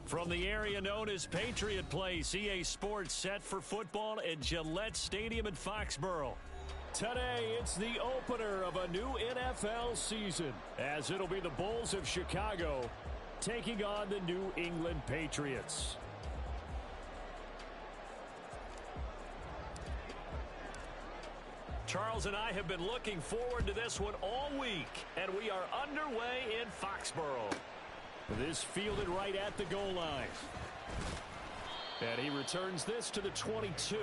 From the area known as Patriot Place, EA Sports set for football at Gillette Stadium in Foxborough. Today, it's the opener of a new NFL season, as it'll be the Bulls of Chicago taking on the New England Patriots. Charles and I have been looking forward to this one all week, and we are underway in Foxborough. This fielded right at the goal line. And he returns this to the 22.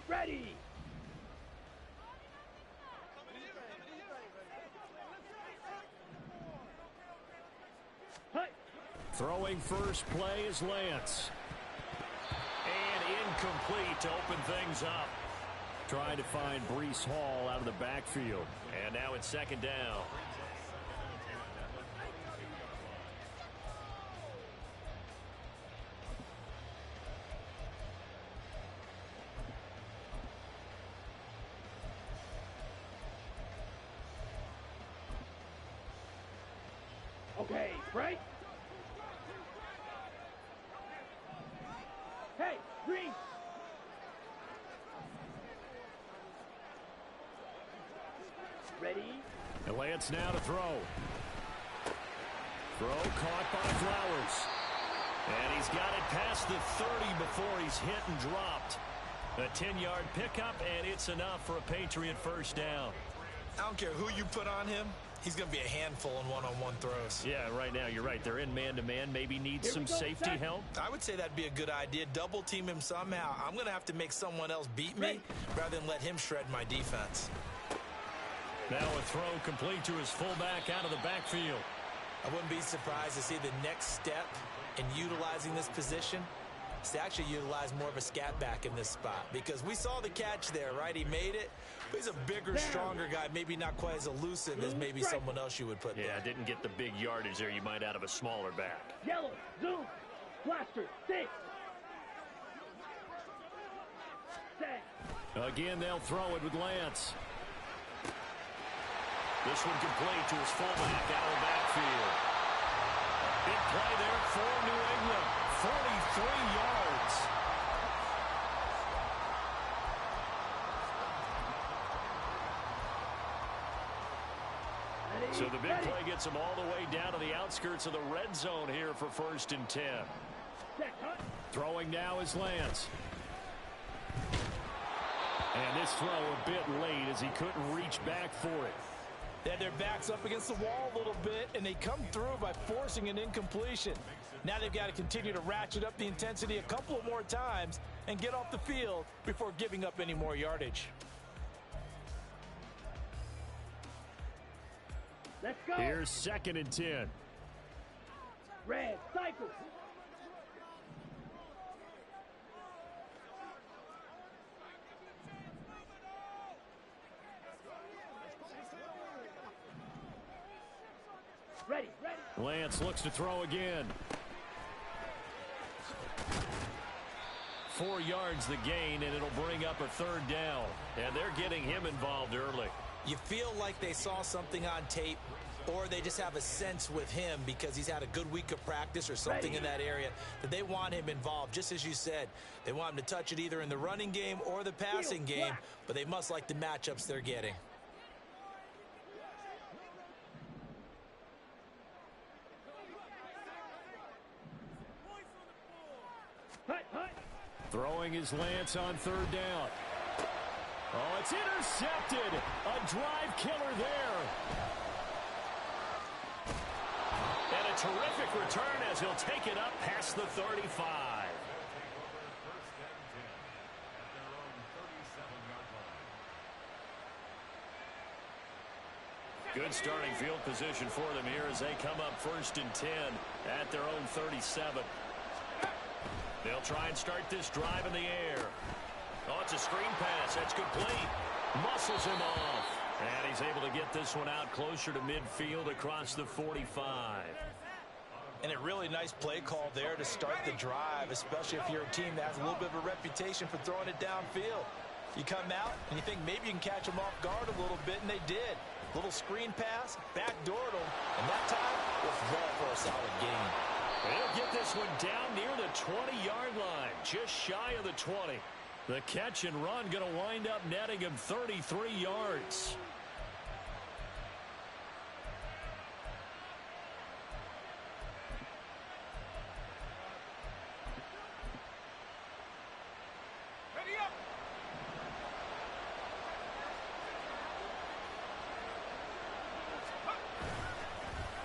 Ready. Throwing first play is Lance. And incomplete to open things up. Trying to find Breece Hall out of the backfield. And now it's second down. Okay, right? Hey, Green! Ready? And Lance now to throw. Throw caught by Flowers. And he's got it past the 30 before he's hit and dropped. A 10-yard pickup, and it's enough for a Patriot first down. I don't care who you put on him. He's going to be a handful in one-on-one throws. Yeah, right now, you're right. They're in man-to-man. Maybe need some safety help. I would say that'd be a good idea. Double-team him somehow. I'm going to have to make someone else beat me rather than let him shred my defense. Now a throw complete to his fullback out of the backfield. I wouldn't be surprised to see the next step in utilizing this position is to actually utilize more of a scat back in this spot, because we saw the catch there, right? He made it. But he's a bigger, stronger guy, maybe not quite as elusive as maybe someone else you would put there. Yeah, didn't get the big yardage there you might out of a smaller back. Yellow, zoom, blaster, 6. Again, they'll throw it with Lance. This one complete to his fullback out of the backfield. Big play there for New England. 43 yards. So the big play gets him all the way down to the outskirts of the red zone here for 1st and 10. Throwing now is Lance. And this throw a bit late as he couldn't reach back for it. They had their backs up against the wall a little bit, and they come through by forcing an incompletion. Now they've got to continue to ratchet up the intensity a couple of more times and get off the field before giving up any more yardage. Let's go. Here's 2nd and 10. Red, cycle. Ready. Lance looks to throw again. 4 yards the gain, and it'll bring up a 3rd down. And they're getting him involved early. You feel like they saw something on tape, or they just have a sense with him because he's had a good week of practice or something in that area that they want him involved. Just as you said, they want him to touch it either in the running game or the passing game, but they must like the matchups they're getting. Throwing his Lance on 3rd down. Oh, it's intercepted. A drive killer there. And a terrific return as he'll take it up past the 35. Good starting field position for them here as they come up 1st and 10 at their own 37. They'll try and start this drive in the air. Oh, it's a screen pass. That's complete. Muscles him off. And he's able to get this one out closer to midfield across the 45. And a really nice play call there to start the drive, especially if you're a team that has a little bit of a reputation for throwing it downfield. You come out and you think maybe you can catch them off guard a little bit, and they did. Little screen pass, backdoored them, and that time was well for a solid gain. He'll get this one down near the 20-yard line, just shy of the 20. The catch and run going to wind up netting him 33 yards.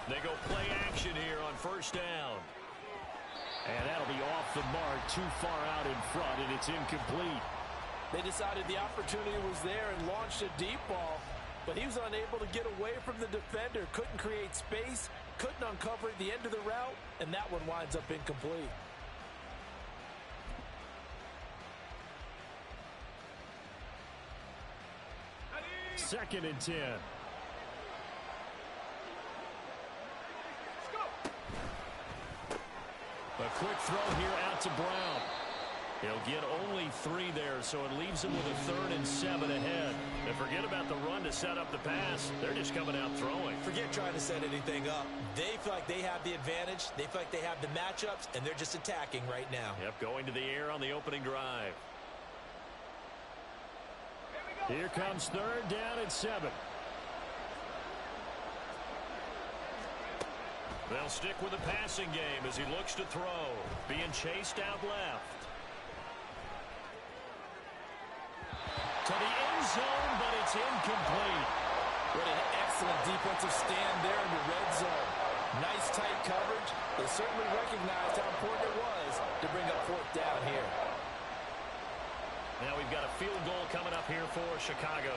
They go play action here on first down. And that'll be off the mark, too far out in front, and it's incomplete. They decided the opportunity was there and launched a deep ball, but he was unable to get away from the defender, couldn't create space, couldn't uncover the end of the route, and that one winds up incomplete. Second and 10. A quick throw here out to Brown. He'll get only 3 there, so it leaves him with a 3rd and 7 ahead. And forget about the run to set up the pass. They're just coming out throwing. Forget trying to set anything up. They feel like they have the advantage. They feel like they have the matchups, and they're just attacking right now. Yep, going to the air on the opening drive. Here comes 3rd down and 7. They'll stick with the passing game as he looks to throw. Being chased out left. To the end zone, but it's incomplete. What an excellent defensive stand there in the red zone. Nice tight coverage. They certainly recognized how important it was to bring up 4th down here. Now we've got a field goal coming up here for Chicago.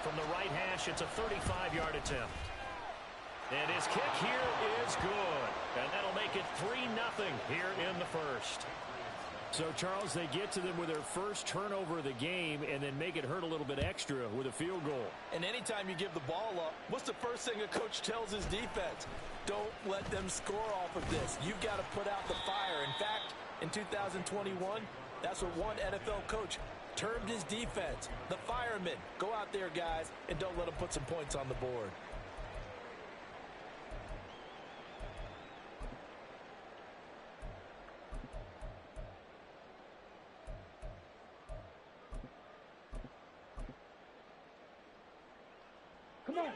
From the right hash, it's a 35-yard attempt. And his kick here is good. And that'll make it 3-0 here in the first. So, Charles, they get to them with their first turnover of the game and then make it hurt a little bit extra with a field goal. And anytime you give the ball up, what's the first thing a coach tells his defense? Don't let them score off of this. You've got to put out the fire. In fact, in 2021, that's what one NFL coach termed his defense. The firemen. Go out there, guys, and don't let them put some points on the board.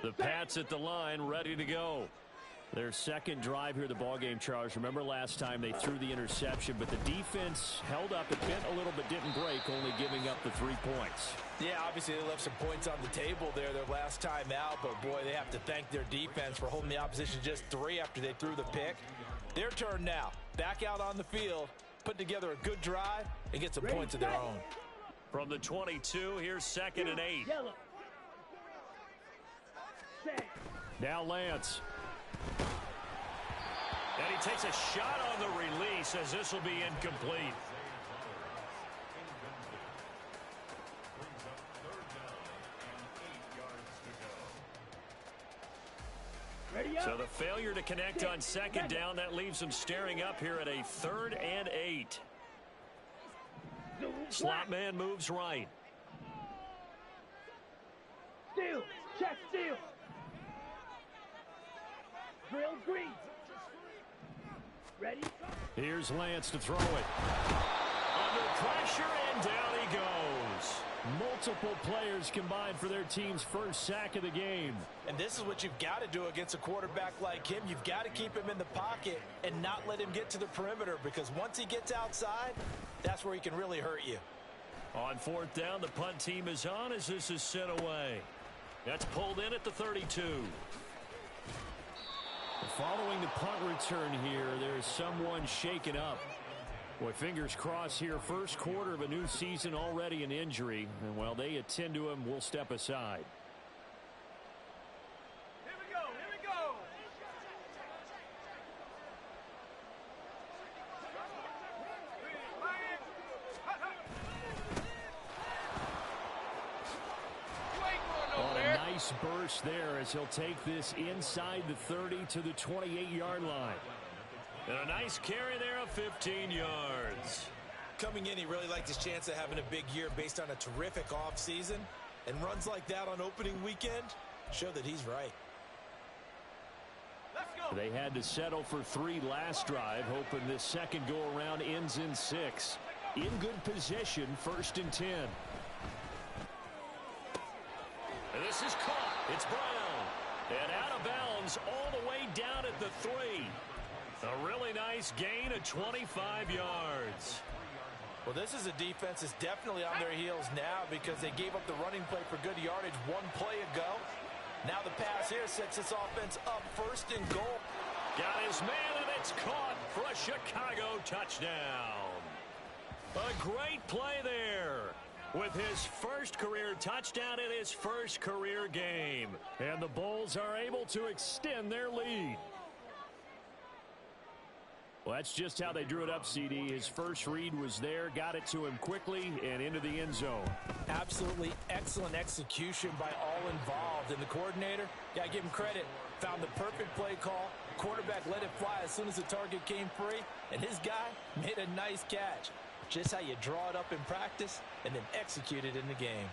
The Pats at the line, ready to go. Their second drive here of the ballgame, Charles. Remember last time they threw the interception, but the defense held up. It bent a little but didn't break, only giving up the 3 points. Yeah, obviously they left some points on the table there their last time out, but boy, they have to thank their defense for holding the opposition just 3 after they threw the pick. Their turn now. Back out on the field, put together a good drive, and get some points of their own. From the 22, here's 2nd and 8. Yellow. Now Lance. And he takes a shot on the release as this will be incomplete. So the failure to connect on 2nd down, that leaves him staring up here at a 3rd and 8. Slot man moves right. Steal. Check steal. Drill green. Ready? Here's Lance to throw it. Under pressure, and down he goes. Multiple players combined for their team's first sack of the game. And this is what you've got to do against a quarterback like him. You've got to keep him in the pocket and not let him get to the perimeter, because once he gets outside, that's where he can really hurt you. On 4th down, the punt team is on as this is sent away. That's pulled in at the 32. Following the punt return here, there's someone shaken up. Boy, fingers crossed here. First quarter of a new season, already an injury. And while they attend to him, we'll step aside. Here we go. Here we go. On a nice burst there as he'll take this inside the 30 to the 28-yard line. And a nice carry there of 15 yards. Coming in, he really liked his chance of having a big year based on a terrific offseason. And runs like that on opening weekend show that he's right. Let's go. They had to settle for 3 last drive, hoping this second go-around ends in 6. In good position, 1st and 10. And this is caught. It's Brown. And out of bounds all the way down at the 3. A really nice gain of 25 yards. Well, this is a defense that's definitely on their heels now because they gave up the running play for good yardage 1 play ago. Now the pass here sets this offense up 1st and goal. Got his man, and it's caught for a Chicago touchdown. A great play there with his first career touchdown in his first career game. And the Bulls are able to extend their lead. Well, that's just how they drew it up, CD. His first read was there, got it to him quickly, and into the end zone. Absolutely excellent execution by all involved. And the coordinator, got to give him credit, found the perfect play call. Quarterback let it fly as soon as the target came free, and his guy made a nice catch. Just how you draw it up in practice and then execute it in the game.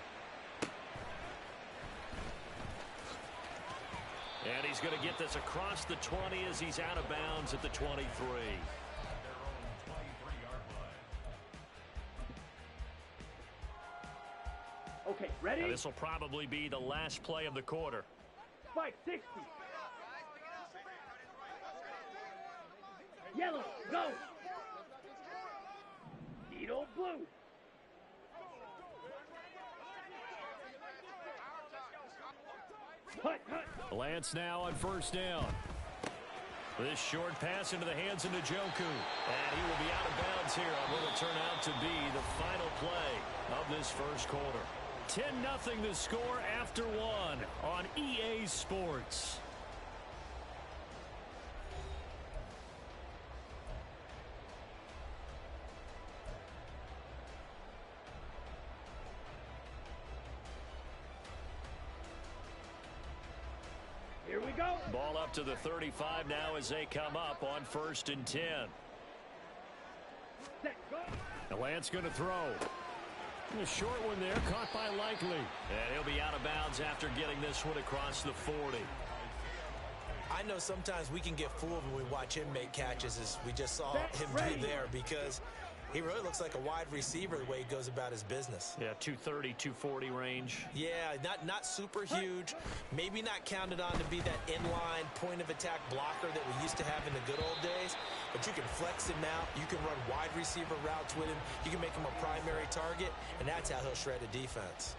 And he's going to get this across the 20 as he's out of bounds at the 23. Okay, ready? Now this will probably be the last play of the quarter. Spike 60. Yellow, go. Needle blue. Hut, hut. Lance now on 1st down. This short pass into the hands of Njoku. And he will be out of bounds here on what will turn out to be the final play of this first quarter. 10-0 the score after 1 on EA Sports. Here we go. Ball up to the 35 now as they come up on 1st and 10. Set, go. And Lance going to throw. A short one there, caught by Likely. And he'll be out of bounds after getting this one across the 40. I know sometimes we can get fooled when we watch him make catches, as we just saw him do there, because he really looks like a wide receiver the way he goes about his business. Yeah, 230, 240 range. Yeah, not super huge. Maybe not counted on to be that inline point-of-attack blocker that we used to have in the good old days. But you can flex him out. You can run wide receiver routes with him. You can make him a primary target, and that's how he'll shred a defense.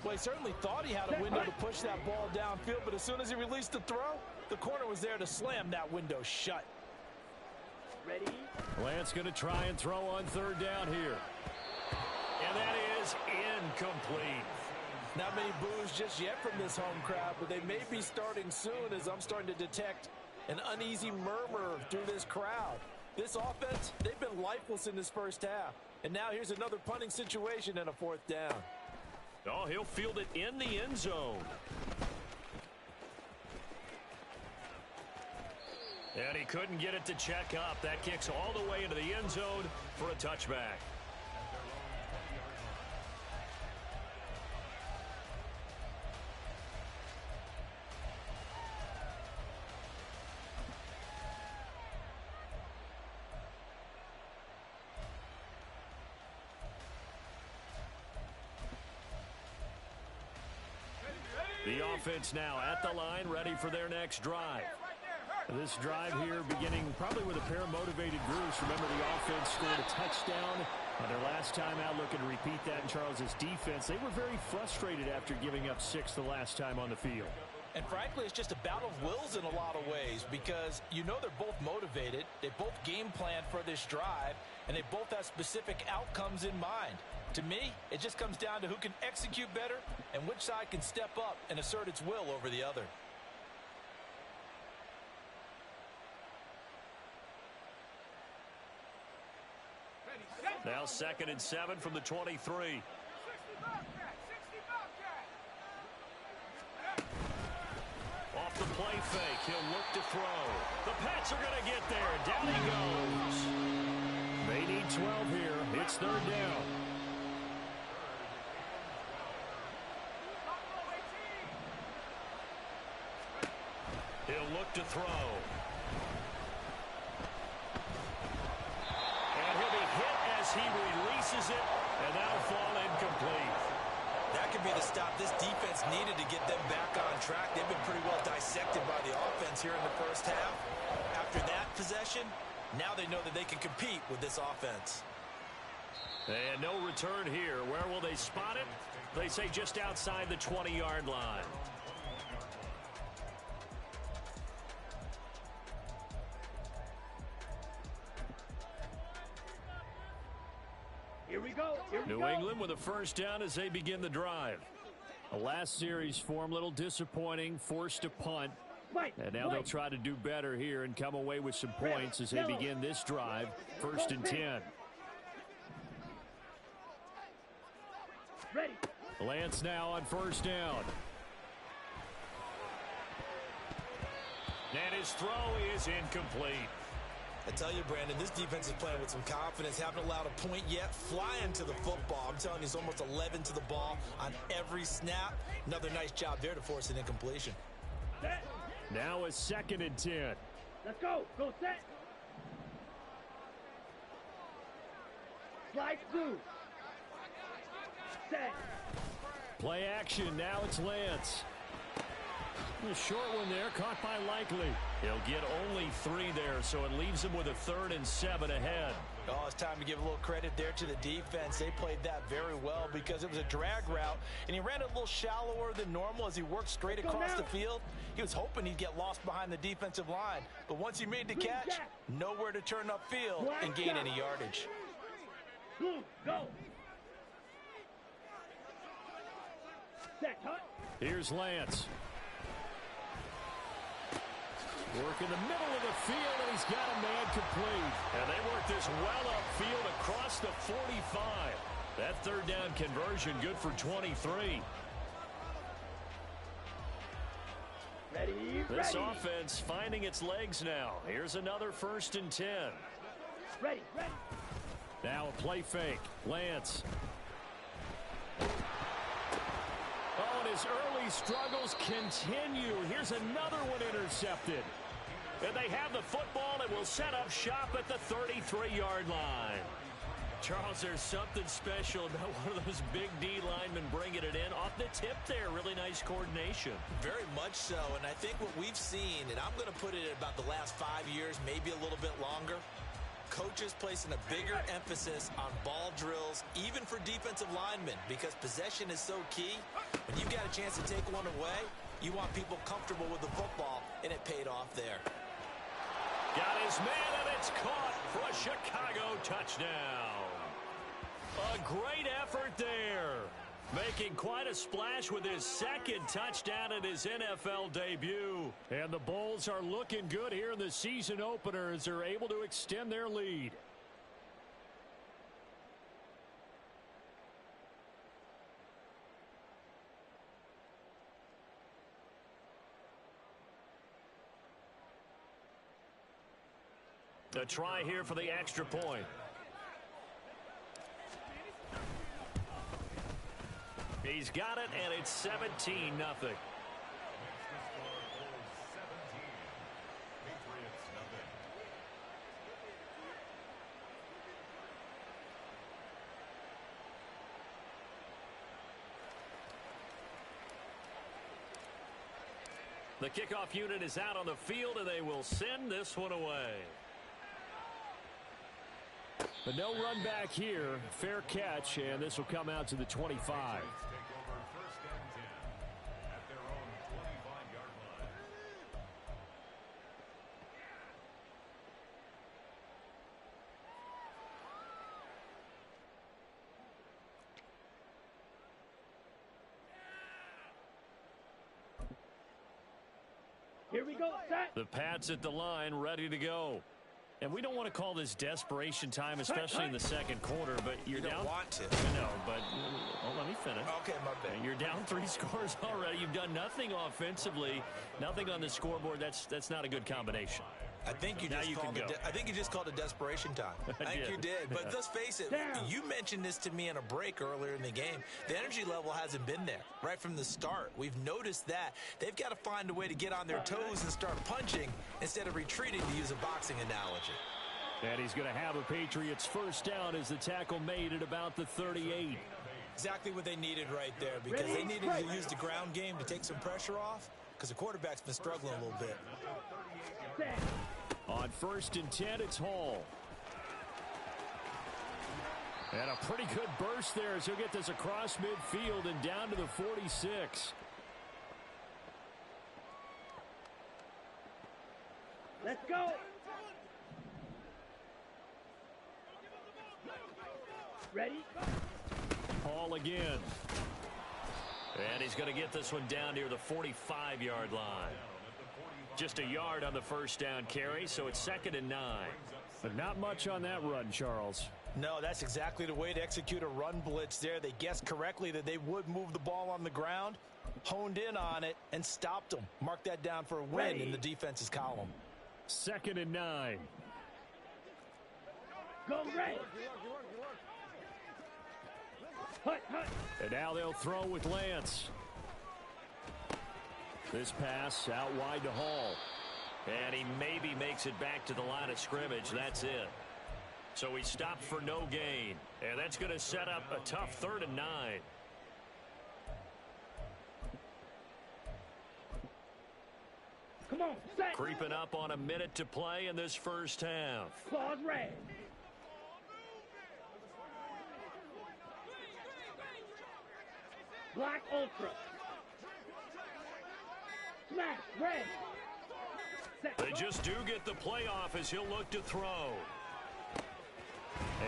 Well, he certainly thought he had a window to push that ball downfield, but as soon as he released the throw, the corner was there to slam that window shut. Ready? Lance going to try and throw on 3rd down here. And that is incomplete. Not many boos just yet from this home crowd, but they may be starting soon as I'm starting to detect an uneasy murmur through this crowd. This offense, they've been lifeless in this first half. And now here's another punting situation and a 4th down. Oh, he'll field it in the end zone. And he couldn't get it to check up. That kicks all the way into the end zone for a touchback. The offense now at the line, ready for their next drive. This drive here beginning probably with a pair of motivated groups. Remember, the offense scored a touchdown on their last time out, looking to repeat that in Charles's defense. They were very frustrated after giving up 6 the last time on the field. And frankly, it's just a battle of wills in a lot of ways because you know they're both motivated. They both game plan for this drive, and they both have specific outcomes in mind. To me, it just comes down to who can execute better and which side can step up and assert its will over the other. Now 2nd and 7 from the 23. Off the play fake, he'll look to throw. The patch Patriots are going to get there. Down he goes. They need 12 here. It's third down. He'll look to throw. And he'll be hit as he releases it, and that'll fall incomplete. That could be the stop this defense needed to get them back on track. They've been pretty well dissected by the offense here in the first half. After that possession, now they know that they can compete with this offense. And no return here. Where will they spot it? They say just outside the 20-yard line. Here we go. Here we New go. England with a first down as they begin the drive. The last series form, a little disappointing, forced to punt. And now they'll try to do better here and come away with some points as they begin this drive. First and 10. Ready. Lance now on first down. And his throw is incomplete. I tell you, Brandon, this defense is playing with some confidence. Haven't allowed a point yet. Flying to the football. I'm telling you, it's almost 11 to the ball on every snap. Another nice job there to force an incompletion. Set. Now a second and 10. Let's go. Go set. Slide through. Set. Play action. Now it's Lance. A short one there, caught by Likely. He'll get only 3 there, so it leaves him with a 3rd and 7 ahead. Oh, it's time to give a little credit there to the defense. They played that very well because it was a drag route, and he ran it a little shallower than normal as he worked straight across the field. He was hoping he'd get lost behind the defensive line, but once he made the catch, nowhere to turn upfield and gain any yardage. Blue, go. Set, hut. Here's Lance. Work in the middle of the field, and he's got a man complete. And they work this well upfield across the 45. That third down conversion good for 23. Ready, This ready. offense finding its legs now. Here's another first and 10. Ready, ready. Now a play fake. Lance. Oh, and his early struggles continue. Here's another one intercepted. And they have the football and will set up shop at the 33-yard line. Charles, there's something special about one of those big D linemen bringing it in. Off the tip there, really nice coordination. Very much so, and I think what we've seen, and I'm going to put it at about the last 5 years, maybe a little bit longer, coaches placing a bigger emphasis on ball drills, even for defensive linemen, because possession is so key. When you've got a chance to take one away, you want people comfortable with the football, and it paid off there. Got his man, and it's caught for a Chicago touchdown. A great effort there. Making quite a splash with his second touchdown in his NFL debut. And the Bulls are looking good here in the season opener as they're able to extend their lead. A try here for the extra point. He's got it, and it's 17-0. The kickoff unit is out on the field, and they will send this one away. But no run back here. Fair catch, and this will come out to the 25. Here we go, set. The Pats at the line, ready to go. And we don't want to call this desperation time, especially in the second quarter, but you're down. You don't want to. I know, but let me finish. Okay, my bad. You're down 3 scores already. You've done nothing offensively, nothing on the scoreboard. That's not a good combination. I think you just called it desperation time. I think you did. But let's face it, you mentioned this to me in a break earlier in the game. The energy level hasn't been there right from the start. We've noticed that. They've got to find a way to get on their toes and start punching instead of retreating, to use a boxing analogy. And he's going to have a Patriots first down as the tackle made at about the 38. Exactly what they needed right there, because they needed to use the ground game to take some pressure off, because the quarterback's been struggling a little bit. On 1st and 10, it's Hall. And a pretty good burst there as he'll get this across midfield and down to the 46. Let's go. Ready? Hall again. And he's going to get this one down near the 45-yard line. Just a yard on the first down carry, so it's 2nd and 9. But not much on that run, Charles. No, that's exactly the way to execute a run blitz there. They guessed correctly that they would move the ball on the ground, honed in on it, and stopped them. Mark that down for a win in the defense's column. 2nd and 9. Go, Ray. Hut. And now they'll throw with Lance. This pass out wide to Hall. And he maybe makes it back to the line of scrimmage. That's it. So he stopped for no gain. And that's going to set up a tough 3rd and 9. Come on, set. Creeping up on a minute to play in this first half. Claws red. Black Ultra. Smash red. Set. They just do get the playoff as he'll look to throw.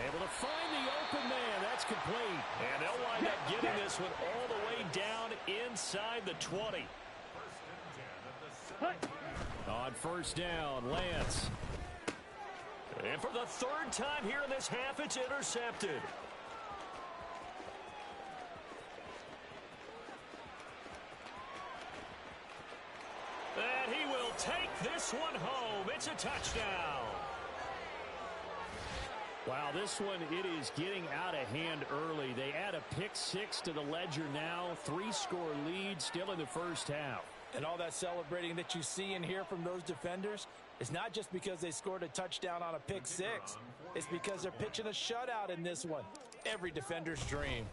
Able to find the open man. That's complete. And they'll wind up getting this one all the way down inside the 20. Hut. On 1st down, Lance. And for the 3rd time here in this half, it's intercepted. And he will take this one home. It's a touchdown. Wow, this one, it is getting out of hand early. They add a pick-6 to the ledger now. 3-score lead still in the first half. And all that celebrating that you see and hear from those defenders is not just because they scored a touchdown on a pick-6. It's because they're pitching a shutout in this one. Every defender's dream.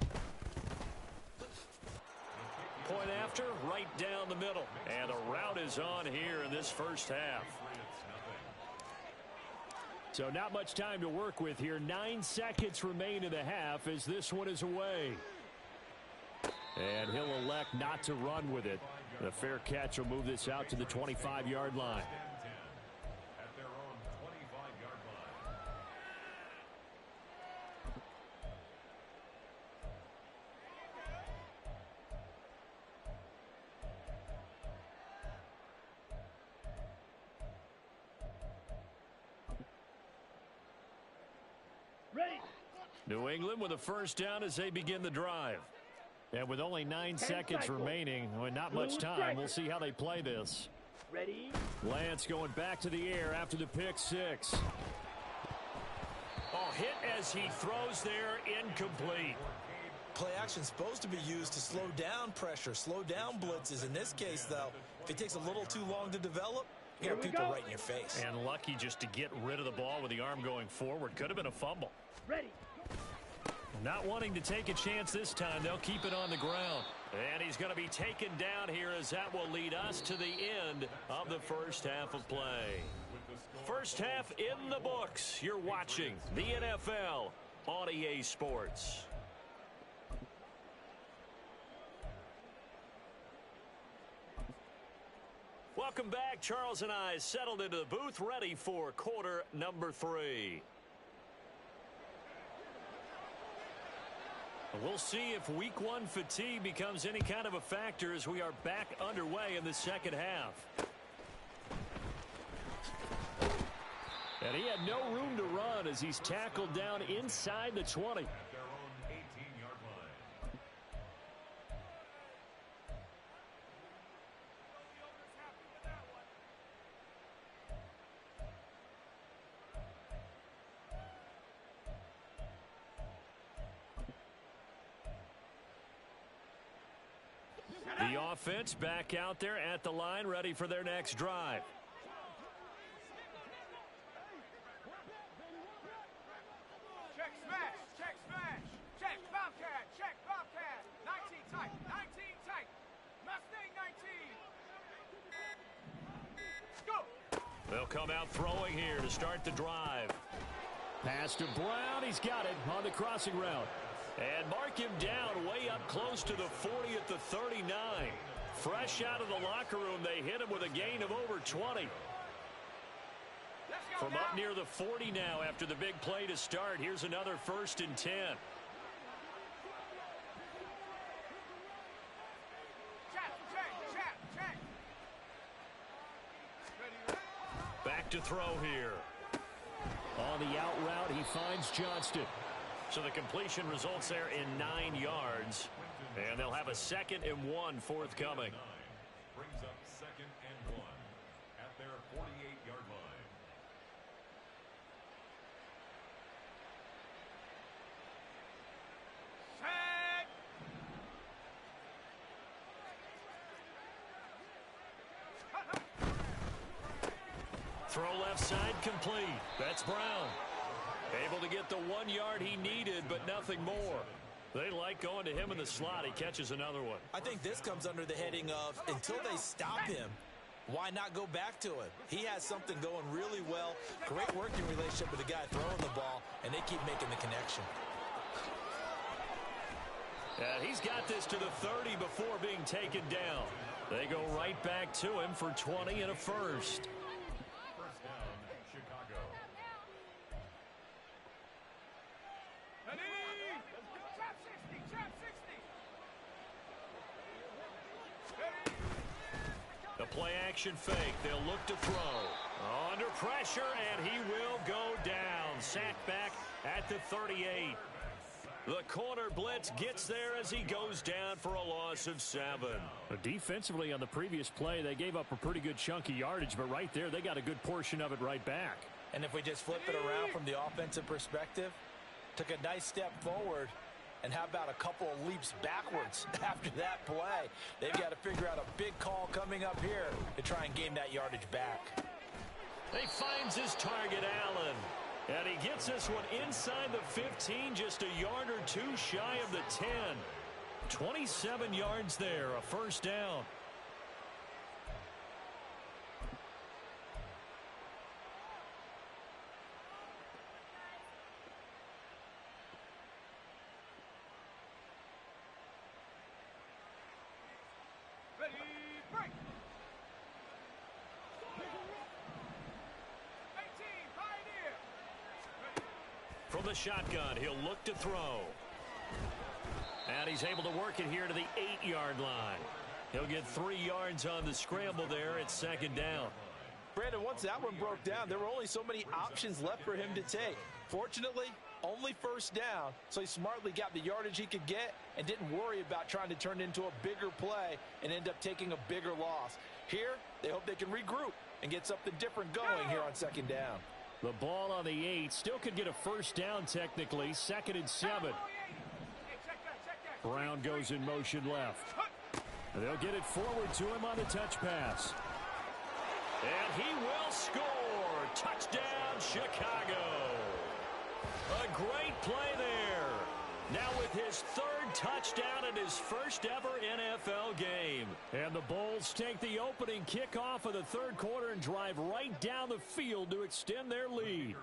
Point after, right down the middle. And the route is on here in this first half. So not much time to work with here. 9 seconds remain in the half as this one is away. And he'll elect not to run with it. The fair catch will move this out to the 25-yard line. Ready. New England with a first down as they begin the drive. And with only 9 seconds remaining, with not much time, we'll see how they play this. Ready. Lance going back to the air after the pick-6. Oh, hit as he throws there, incomplete. Play action supposed to be used to slow down pressure, slow down blitzes. In this case, though, if it takes a little too long to develop, you got people right in your face. And lucky just to get rid of the ball with the arm going forward. Could have been a fumble. Ready. Not wanting to take a chance this time. They'll keep it on the ground. And he's going to be taken down here as that will lead us to the end of the first half of play. First half in the books. You're watching the NFL on EA Sports. Welcome back. Charles and I settled into the booth, ready for quarter number 3. We'll see if week 1 fatigue becomes any kind of a factor as we are back underway in the second half. And he had no room to run as he's tackled down inside the 20. offense back out there at the line, ready for their next drive. Check smash, check smash, check Bobcat, check Bobcat. 19 tight, 19 tight. Mustang 19. Go. They'll come out throwing here to start the drive. Pass to Brown. He's got it on the crossing route. And mark him down way up close to the 40 at the 39. Fresh out of the locker room, they hit him with a gain of over 20. From up near the 40 now after the big play to start. Here's another 1st and 10. Back to throw here. On the out route, he finds Johnston. So the completion results there in 9 yards. And they'll have a 2nd and 1 forthcoming. Brings up 2nd and 1 at their 48-yard line. Throw left side complete. That's Brown. Able to get the 1 yard he needed, but nothing more. They like going to him in the slot. He catches another one. I think this comes under the heading of until they stop him, why not go back to him? He has something going really well. Great working relationship with the guy throwing the ball, and they keep making the connection. And he's got this to the 30 before being taken down. They go right back to him for 20 and a 1st. First down, Chicago. Trap 60, trap 60. The play action fake. They'll look to throw. Under pressure, and he will go down. Sacked back at the 38. The corner blitz gets there as he goes down for a loss of 7. Defensively on the previous play, they gave up a pretty good chunk of yardage, but right there, they got a good portion of it right back. And if we just flip it around from the offensive perspective, took a nice step forward, and how about a couple of leaps backwards after that play? They've got to figure out a big call coming up here to try and gain that yardage back. He finds his target, Allen. And he gets this one inside the 15, just a yard or 2 shy of the 10. 27 yards there, a 1st down. Ready, break. 18, Pioneer. From the shotgun, he'll look to throw. And he's able to work it here to the 8-yard line. He'll get 3 yards on the scramble there at 2nd down. Brandon, once that one broke down, there were only so many options left for him to take. Fortunately, only 1st down, so he smartly got the yardage he could get and didn't worry about trying to turn it into a bigger play and end up taking a bigger loss. Here, they hope they can regroup and get something different going here on 2nd down. The ball on the 8 still could get a 1st down technically. 2nd and 7. Brown goes in motion left. They'll get it forward to him on the touch pass. And he will score. Touchdown, Chicago. A great play there. Now with his 3rd touchdown in his 1st ever NFL game. And the Bulls take the opening kickoff of the 3rd quarter and drive right down the field to extend their lead.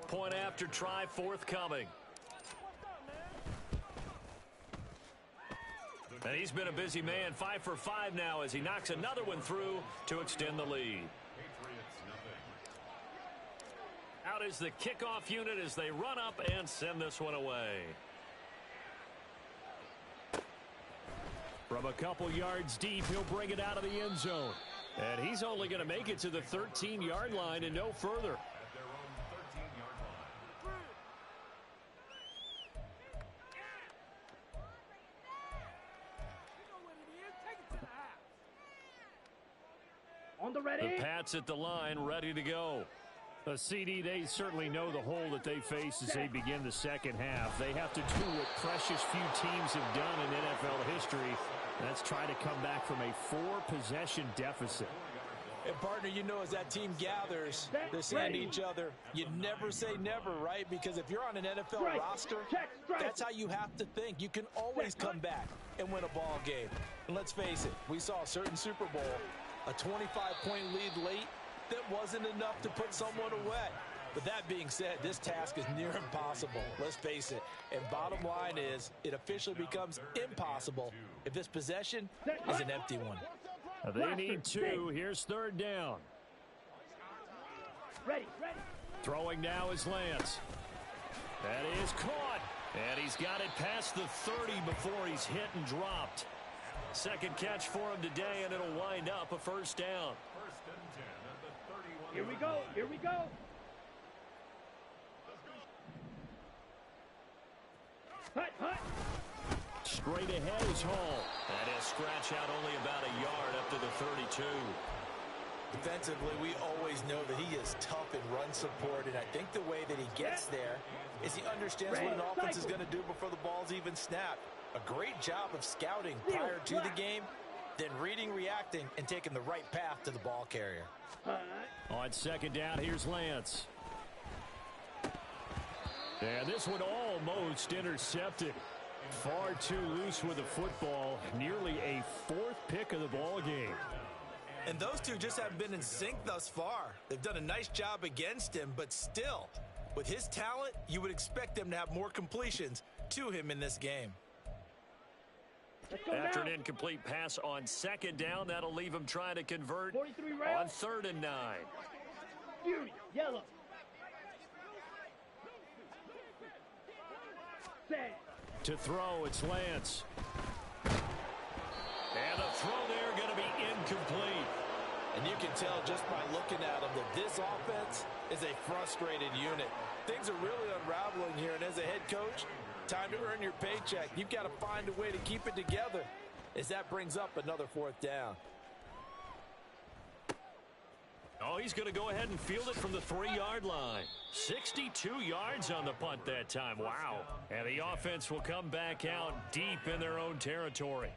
Point after try forthcoming. And he's been a busy man, 5 for 5 now as he knocks another one through to extend the lead. Out is the kickoff unit as they run up and send this one away. From a couple yards deep, he'll bring it out of the end zone. And he's only going to make it to the 13-yard line and no further. On the ready. The Pats at the line, ready to go. A CD, they certainly know the hole that they face as they begin the 2nd half. They have to do what precious few teams have done in NFL history Let's try to come back from a 4-possession deficit. And, partner, you know, as that team gathers, they're saying to each other, you never say never, right? Because if you're on an NFL roster, that's how you have to think. You can always come back and win a ball game. And let's face it, we saw a certain Super Bowl, a 25-point lead late that wasn't enough to put someone away. But that being said, this task is near impossible. Let's face it. And bottom line is, it officially becomes impossible if this possession is an empty one. They need 2. Here's 3rd down. Ready. Throwing now is Lance. That is caught. And he's got it past the 30 before he's hit and dropped. Second catch for him today, and it'll wind up a 1st down. First and 10 at the 31. Here we go. Hut. Straight ahead is Hall. That is scratch out only about a yard up to the 32. Defensively, we always know that he is tough in run support, and I think the way that he gets there is he understands what an offense is going to do before the ball's even snapped. A great job of scouting prior to the game, then reading, reacting, and taking the right path to the ball carrier. On 2nd down, here's Lance. And this one almost intercepted. Far too loose with the football. Nearly a 4th pick of the ball game. And those two just haven't been in sync thus far. They've done a nice job against him, but still, with his talent, you would expect them to have more completions to him in this game. After an incomplete pass on 2nd down, that'll leave him trying to convert 43 on 3rd and 9. Beauty, yellow. Set. To throw, it's Lance. And the throw there going to be incomplete. And you can tell just by looking at them that this offense is a frustrated unit. Things are really unraveling here, and as a head coach, time to earn your paycheck. You've got to find a way to keep it together as that brings up another 4th down. Oh, he's going to go ahead and field it from the 3-yard line. 62 yards on the punt that time. Wow. And the offense will come back out deep in their own territory.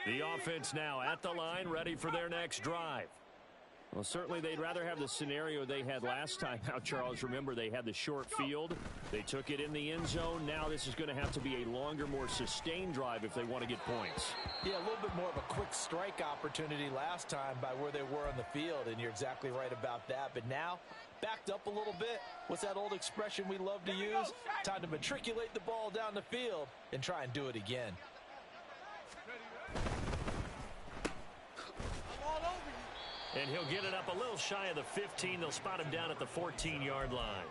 The offense now at the line, ready for their next drive. Well, certainly they'd rather have the scenario they had last time out, Charles. Remember, they had the short field. They took it in the end zone. Now this is going to have to be a longer, more sustained drive if they want to get points. Yeah, a little bit more of a quick strike opportunity last time by where they were on the field, and you're exactly right about that. But now, backed up a little bit. What's that old expression we love to use? Time to matriculate the ball down the field and try and do it again. And he'll get it up a little shy of the 15. They'll spot him down at the 14-yard line.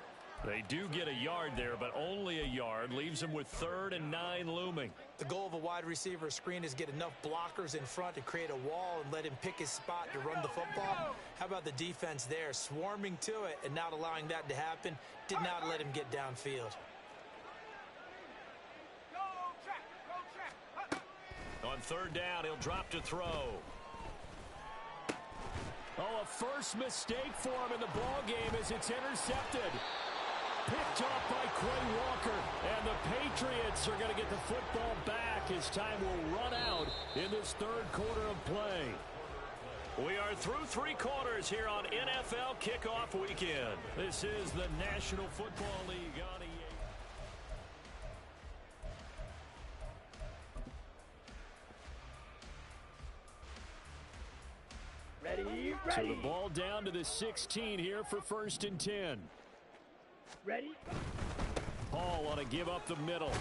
They do get a yard there, but only a yard. Leaves them with 3rd and 9 looming. The goal of a wide receiver screen is get enough blockers in front to create a wall and let him pick his spot to run the football. How about the defense there, swarming to it and not allowing that to happen? Did not let him get downfield. On 3rd down, he'll drop to throw. Oh, a first mistake for him in the ball game as it's intercepted. Picked off by Quay Walker, and the Patriots are going to get the football back as time will run out in this 3rd quarter of play. We are through 3 quarters here on NFL Kickoff Weekend. This is the National Football League on EA. Ready. So the ball down to the 16 here for 1st and 10. Ready. Hall on a give up the middle.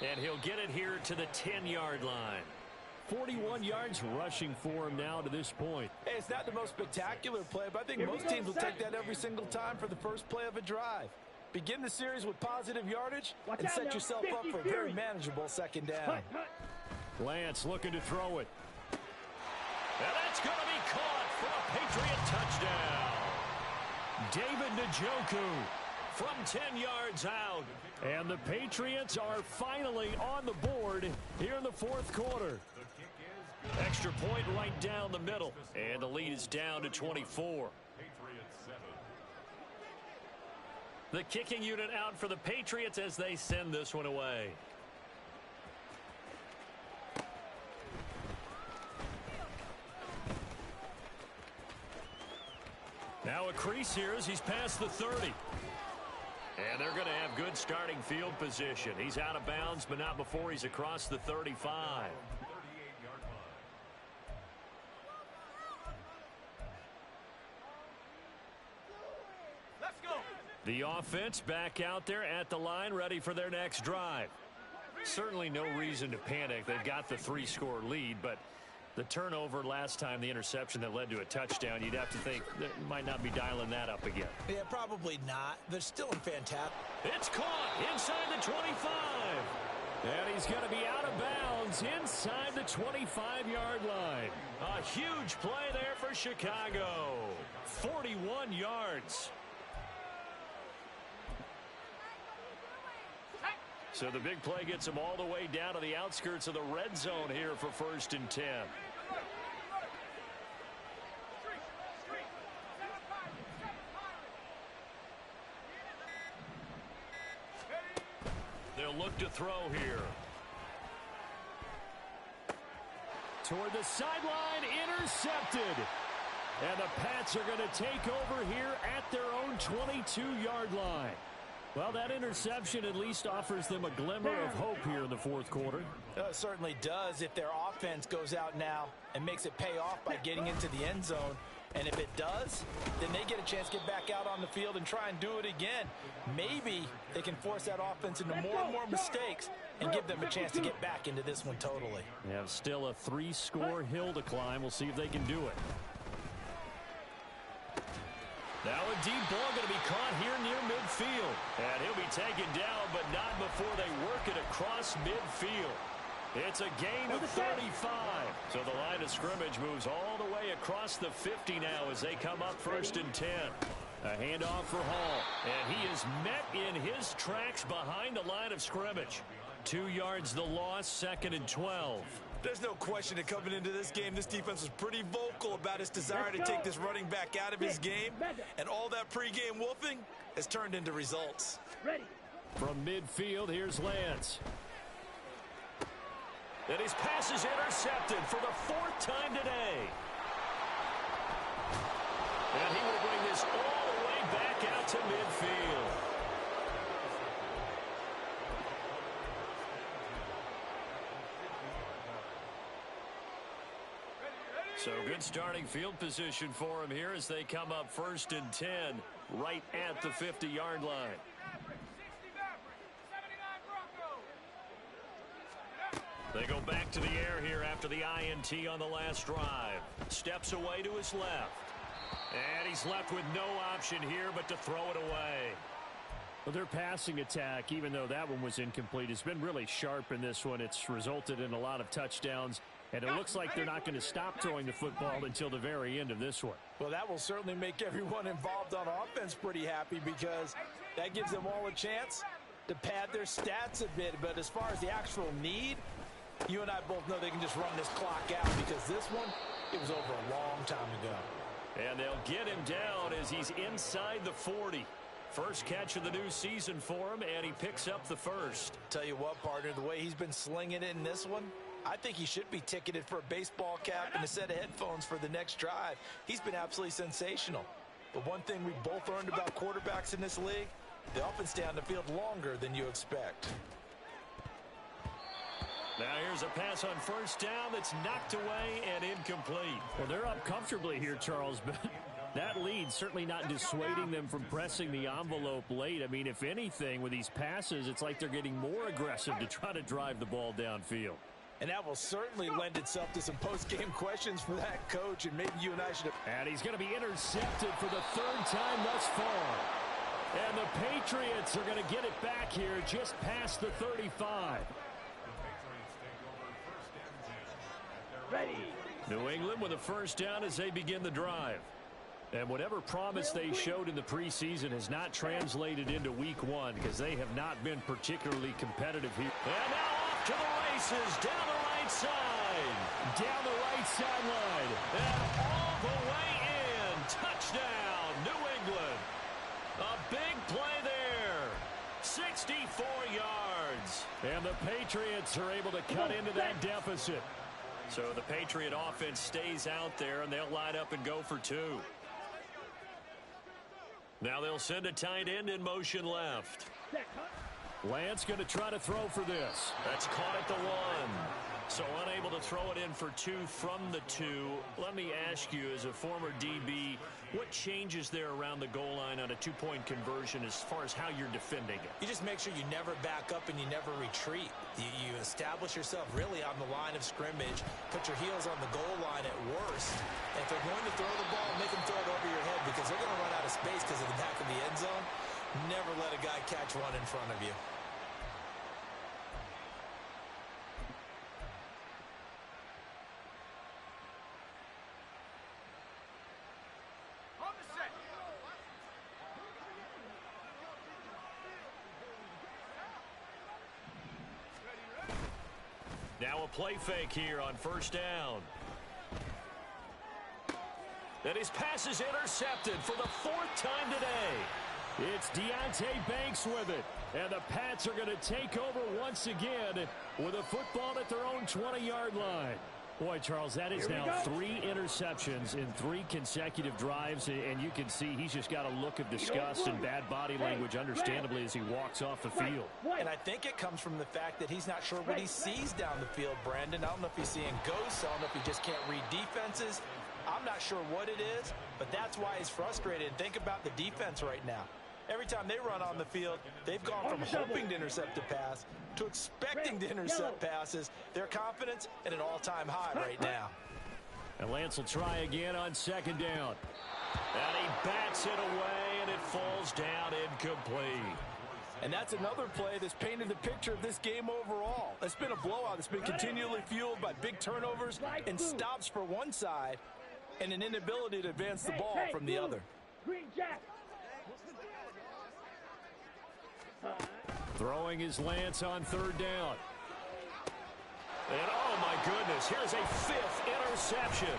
And he'll get it here to the 10-yard line. 41 yards rushing for him now to this point. Hey, it's not the most spectacular play, but I think most teams will take that every single time for the first play of a drive. Begin the series with positive yardage and set yourself up for a very manageable 2nd down. Lance looking to throw it. And that's going to be caught for a Patriot touchdown. David Njoku from 10 yards out. And the Patriots are finally on the board here in the fourth quarter. Extra point right down the middle. And the lead is down to 24. The kicking unit out for the Patriots as they send this one away. Now a crease here as he's past the 30. And they're going to have good starting field position. He's out of bounds, but not before he's across the 35. Let's go. The offense back out there at the line, ready for their next drive. Certainly no reason to panic. They've got the 3-score lead, but the turnover last time, the interception that led to a touchdown, you'd have to think that might not be dialing that up again. Yeah, probably not. They're still in fantastic. It's caught inside the 25. And he's going to be out of bounds inside the 25-yard line. A huge play there for Chicago. 41 yards. So the big play gets him all the way down to the outskirts of the red zone here for 1st and 10. They'll look to throw here. Toward the sideline, intercepted. And the Pats are going to take over here at their own 22-yard line. Well, that interception at least offers them a glimmer of hope here in the fourth quarter. It certainly does if their offense goes out now and makes it pay off by getting into the end zone. And if it does, then they get a chance to get back out on the field and try and do it again. Maybe they can force that offense into more and more mistakes and give them a chance to get back into this one totally. They have still a 3-score hill to climb. We'll see if they can do it. Now a deep ball going to be caught here near midfield. And he'll be taken down, but not before they work it across midfield. It's a gain of 35. So the line of scrimmage moves all the way across the 50 now as they come up 1st and 10. A handoff for Hall. And he is met in his tracks behind the line of scrimmage. 2 yards the loss, 2nd and 12. There's no question that coming into this game, this defense was pretty vocal about its desire to take this running back out of his game. And all that pregame wolfing has turned into results. Ready. From midfield, here's Lance. And his pass is intercepted for the 4th time today. And he will bring this all the way back out to midfield. So good starting field position for him here as they come up 1st and 10 right at the 50-yard line. They go back to the air here after the INT on the last drive. Steps away to his left. And he's left with no option here but to throw it away. Well, their passing attack, even though that one was incomplete, has been really sharp in this one. It's resulted in a lot of touchdowns. And it looks like they're not going to stop throwing the football until the very end of this one. Well, that will certainly make everyone involved on offense pretty happy because that gives them all a chance to pad their stats a bit. But as far as the actual need, you and I both know they can just run this clock out because this one, it was over a long time ago. And they'll get him down as he's inside the 40. First catch of the new season for him, and he picks up the first. Tell you what, partner, the way he's been slinging it in this one, I think he should be ticketed for a baseball cap and a set of headphones for the next drive. He's been absolutely sensational. But one thing we both learned about quarterbacks in this league, they often stay on the field longer than you expect. Now here's a pass on 1st down that's knocked away and incomplete. Well, they're up comfortably here, Charles, but that lead certainly not dissuading them from pressing the envelope late. I mean, if anything, with these passes, it's like they're getting more aggressive to try to drive the ball downfield. And that will certainly lend itself to some post-game questions for that coach, and maybe you and I should have. And he's going to be intercepted for the 3rd time thus far. And the Patriots are going to get it back here just past the 35. Ready. New England with a 1st down as they begin the drive. And whatever promise they showed in the preseason has not translated into week one because they have not been particularly competitive here. And now off to the races, down the right side. Down the right sideline. And all the way in. Touchdown, New England. A big play there. 64 yards. And the Patriots are able to cut into that deficit. So the Patriot offense stays out there, and they'll line up and go for two. Now they'll send a tight end in motion left. Lance going to try to throw for this. That's caught at the 1. So unable to throw it in for 2 from the 2. Let me ask you, as a former DB, what changes there around the goal line on a 2-point conversion as far as how you're defending it? You just make sure you never back up and you never retreat. You establish yourself really on the line of scrimmage, put your heels on the goal line at worst. And if they're going to throw the ball, make them throw it over your head because they're going to run out of space because of the back of the end zone. Never let a guy catch one in front of you. Now a play fake here on first down. And his pass is intercepted for the 4th time today. It's Deontay Banks with it. And the Pats are going to take over once again with a football at their own 20-yard line. Boy, Charles, that is now 3 interceptions in 3 consecutive drives, and you can see he's just got a look of disgust and bad body language, understandably, as he walks off the field. And I think it comes from the fact that he's not sure what he sees down the field, Brandon. I don't know if he's seeing ghosts. I don't know if he just can't read defenses. I'm not sure what it is, but that's why he's frustrated. Think about the defense right now. Every time they run on the field, they've gone from hoping to intercept a pass to expecting to intercept passes. Their confidence at an all-time high right now. And Lance will try again on second down. And he bats it away, and it falls down incomplete. And that's another play that's painted the picture of this game overall. It's been a blowout. It's been continually fueled by big turnovers and stops for one side and an inability to advance the ball from the other. Green Jack. Throwing his Lance on third down. And oh my goodness, here's a 5th interception.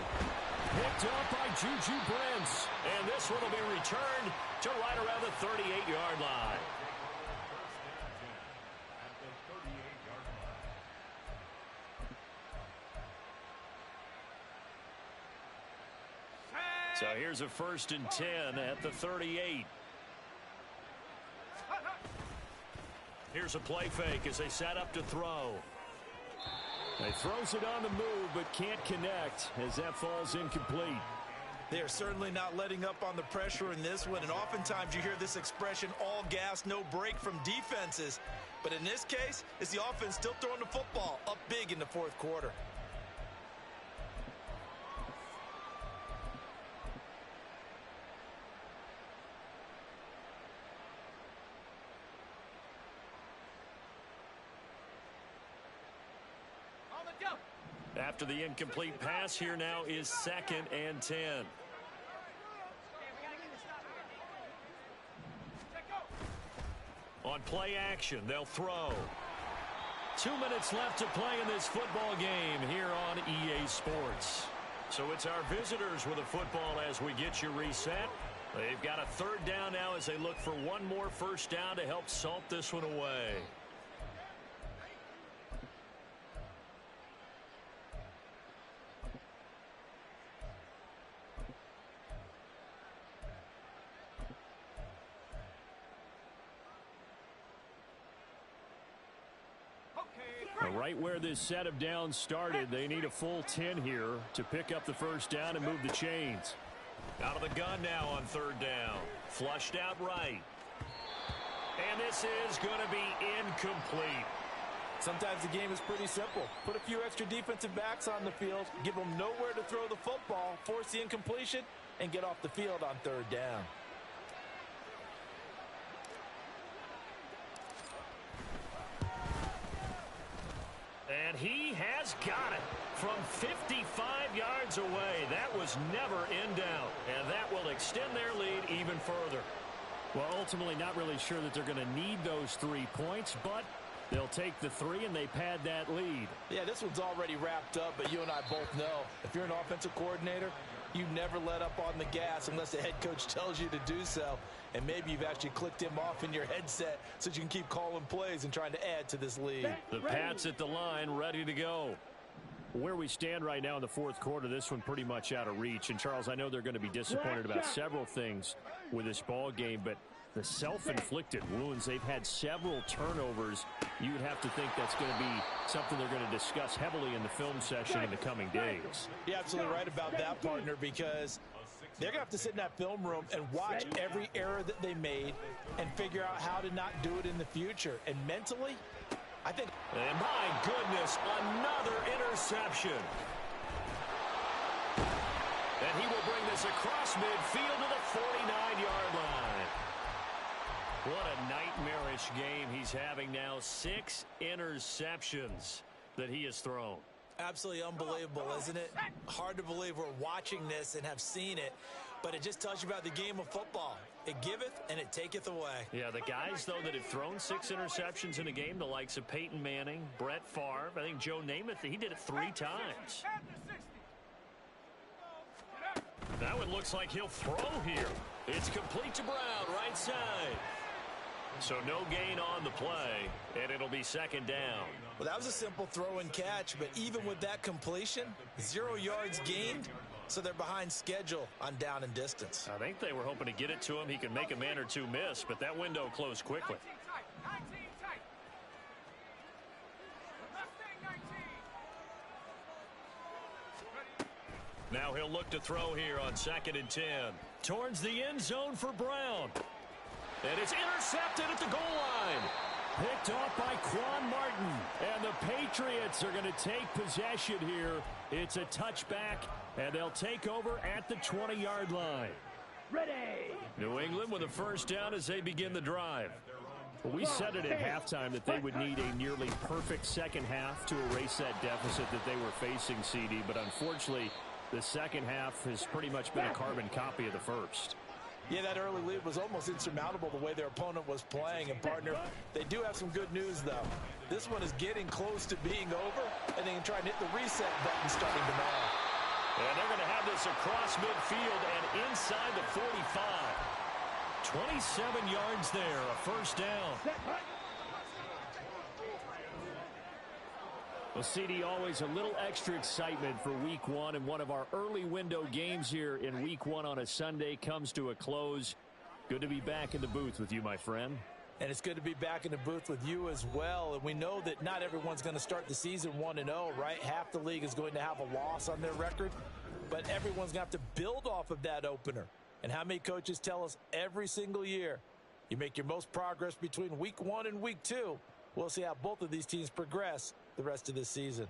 Picked up by Juju Brents. And this one will be returned to right around the 38-yard line. So here's a 1st and 10 at the 38. Here's a play fake as they set up to throw. He throws it on the move but can't connect as that falls incomplete. They are certainly not letting up on the pressure in this one, and oftentimes you hear this expression, all gas, no break from defenses. But in this case, it's the offense still throwing the football up big in the 4th quarter. After the incomplete pass, here now is 2nd and 10. On play action, they'll throw. 2 minutes left to play in this football game here on EA Sports. So it's our visitors with a football as we get you reset. They've got a 3rd down now as they look for one more first down to help salt this one away. Right where this set of downs started, they need a full 10 here to pick up the first down and move the chains. Out of the gun now on 3rd down. Flushed out right. And this is going to be incomplete. Sometimes the game is pretty simple. Put a few extra defensive backs on the field, give them nowhere to throw the football, force the incompletion, and get off the field on 3rd down. And he has got it. from 55 yards away. That was never in doubt, and that will extend their lead even further. Well, ultimately not really sure that they're going to need those 3 points, but they'll take the 3 and they pad that lead. Yeah, this one's already wrapped up, but you and I both know if you're an offensive coordinator, you never let up on the gas unless the head coach tells you to do so. And maybe you've actually clicked him off in your headset so you can keep calling plays and trying to add to this lead. The Pats at the line, ready to go. Where we stand right now in the fourth quarter, this one pretty much out of reach. And, Charles, I know they're going to be disappointed about several things with this ball game, but the self-inflicted wounds, they've had several turnovers. You would have to think that's going to be something they're going to discuss heavily in the film session in the coming days. You're absolutely right about that, partner, because they're going to have to sit in that film room and watch every error that they made and figure out how to not do it in the future. And mentally, I think... And my goodness, another interception. And he will bring this across midfield to the 49-yard line. What a nightmarish game he's having now. 6 interceptions that he has thrown. Absolutely unbelievable, isn't it? Hard to believe we're watching this and have seen it, but it just tells you about the game of football. It giveth and it taketh away. Yeah, the guys, though, that have thrown 6 interceptions in a game, the likes of Peyton Manning, Brett Favre, I think Joe Namath, he did it 3 times. That one looks like he'll throw here. It's complete to Brown, right side. So no gain on the play, and it'll be second down. Well, that was a simple throw and catch, but even with that completion, 0 yards gained, so they're behind schedule on down and distance. I think they were hoping to get it to him. He could make a man or two miss, but that window closed quickly. 19 tight. Mustang 19. Now he'll look to throw here on 2nd and 10. Towards the end zone for Brown. And it's intercepted at the goal line. Picked off by Quan Martin. And the Patriots are going to take possession here. It's a touchback, and they'll take over at the 20-yard line. Ready. New England with a first down as they begin the drive. Well, we said it at halftime that they would need a nearly perfect second half to erase that deficit that they were facing, CD. But unfortunately, the second half has pretty much been a carbon copy of the first. Yeah, that early lead was almost insurmountable the way their opponent was playing. And, partner, they do have some good news, though. This one is getting close to being over, and they can try and hit the reset button starting tomorrow. And they're going to have this across midfield and inside the 45. 27 yards there, a first down. Well, CD, always a little extra excitement for Week 1, and one of our early window games here in Week 1 on a Sunday comes to a close. Good to be back in the booth with you, my friend. And it's good to be back in the booth with you as well. And we know that not everyone's going to start the season 1-0, right? Half the league is going to have a loss on their record, but everyone's going to have to build off of that opener. And how many coaches tell us every single year, you make your most progress between Week 1 and Week 2. We'll see how both of these teams progress the rest of this season.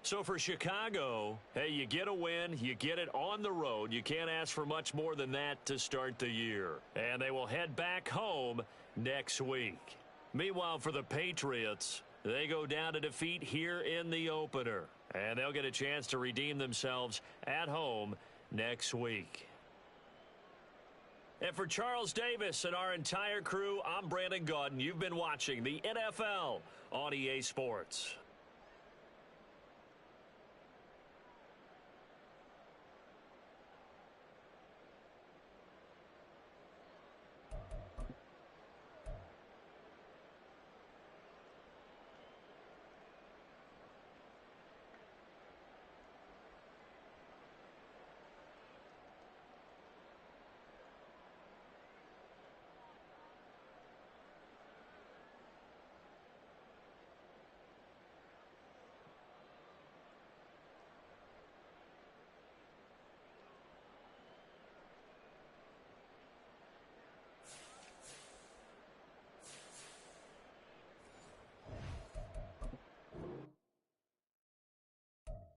So for Chicago, hey, you get a win, you get it on the road. You can't ask for much more than that to start the year. And they will head back home next week. Meanwhile, for the Patriots, they go down to defeat here in the opener. And they'll get a chance to redeem themselves at home next week. And for Charles Davis and our entire crew, I'm Brandon Gaudin. You've been watching the NFL on EA Sports.